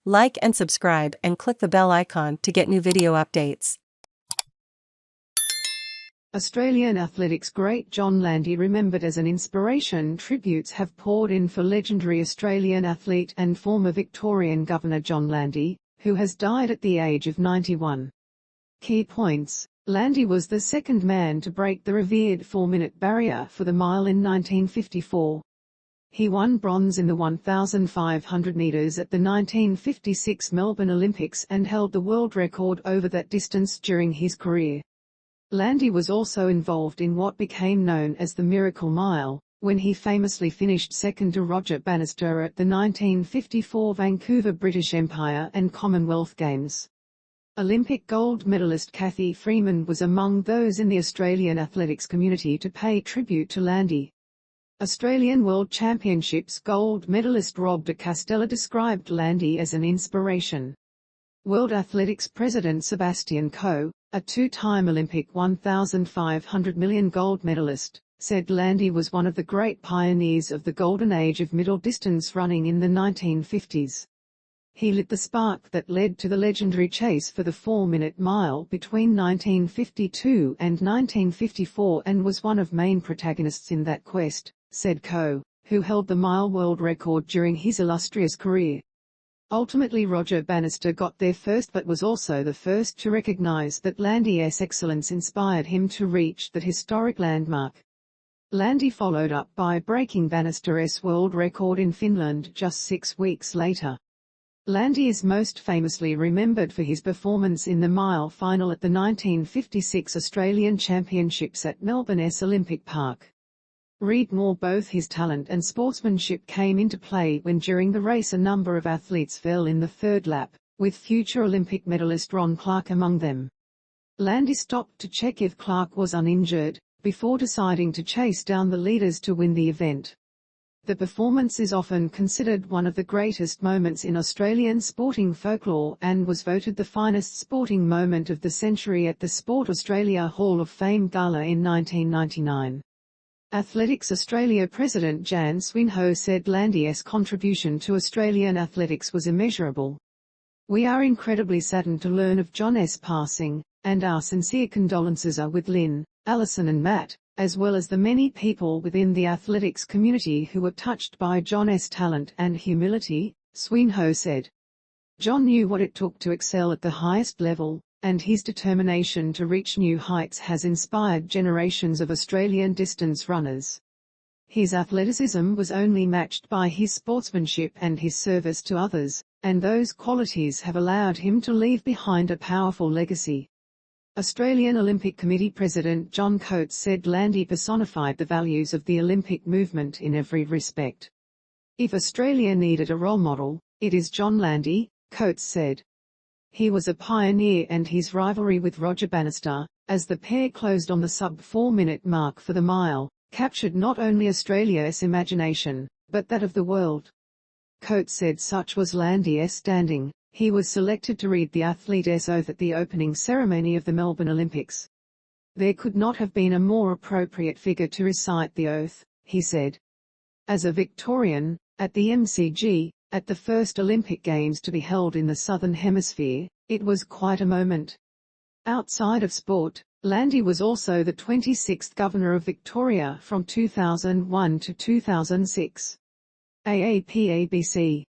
Like and subscribe and click the bell icon to get new video updates. Australian athletics great John Landy remembered as an inspiration. Tributes have poured in for legendary Australian athlete and former Victorian Governor John Landy, who has died at the age of 91. Key points. Landy was the second man to break the revered 4-minute barrier for the mile in 1954. He won bronze in the 1,500 metres at the 1956 Melbourne Olympics and held the world record over that distance during his career. Landy was also involved in what became known as the Miracle Mile, when he famously finished second to Roger Bannister at the 1954 Vancouver British Empire and Commonwealth Games. Olympic gold medalist Cathy Freeman was among those in the Australian athletics community to pay tribute to Landy. Australian World Championships gold medalist Rob de Castella described Landy as an inspiration. World Athletics President Sebastian Coe, a two-time Olympic 1,500 million gold medalist, said Landy was one of the great pioneers of the golden age of middle-distance running in the 1950s. He lit the spark that led to the legendary chase for the 4-minute mile between 1952 and 1954 and was one of main protagonists in that quest, said Coe, who held the mile world record during his illustrious career. Ultimately Roger Bannister got there first but was also the first to recognise that Landy's excellence inspired him to reach that historic landmark. Landy followed up by breaking Bannister's world record in Finland just 6 weeks later. Landy is most famously remembered for his performance in the mile final at the 1956 Australian Championships at Melbourne's Olympic Park. Read more. Both his talent and sportsmanship came into play when during the race a number of athletes fell in the third lap, with future Olympic medalist Ron Clarke among them. Landy stopped to check if Clarke was uninjured, before deciding to chase down the leaders to win the event. The performance is often considered one of the greatest moments in Australian sporting folklore and was voted the finest sporting moment of the century at the Sport Australia Hall of Fame Gala in 1999. Athletics Australia President Jan Swinhoe said Landy's contribution to Australian athletics was immeasurable. We are incredibly saddened to learn of John's passing, and our sincere condolences are with Lynne, Alison and Matt, as well as the many people within the athletics community who were touched by John's talent and humility, Swinhoe said. John knew what it took to excel at the highest level, and his determination to reach new heights has inspired generations of Australian distance runners. His athleticism was only matched by his sportsmanship and his service to others, and those qualities have allowed him to leave behind a powerful legacy. Australian Olympic Committee President John Coates said Landy personified the values of the Olympic movement in every respect. If Australia needed a role model, it is John Landy, Coates said. He was a pioneer and his rivalry with Roger Bannister, as the pair closed on the sub-4-minute mark for the mile, captured not only Australia's imagination, but that of the world. Coates said such was Landy's standing. He was selected to read the athlete's oath at the opening ceremony of the Melbourne Olympics. There could not have been a more appropriate figure to recite the oath, he said. As a Victorian, at the MCG, at the first Olympic Games to be held in the Southern Hemisphere, it was quite a moment. Outside of sport, Landy was also the 26th Governor of Victoria from 2001 to 2006. AAP ABC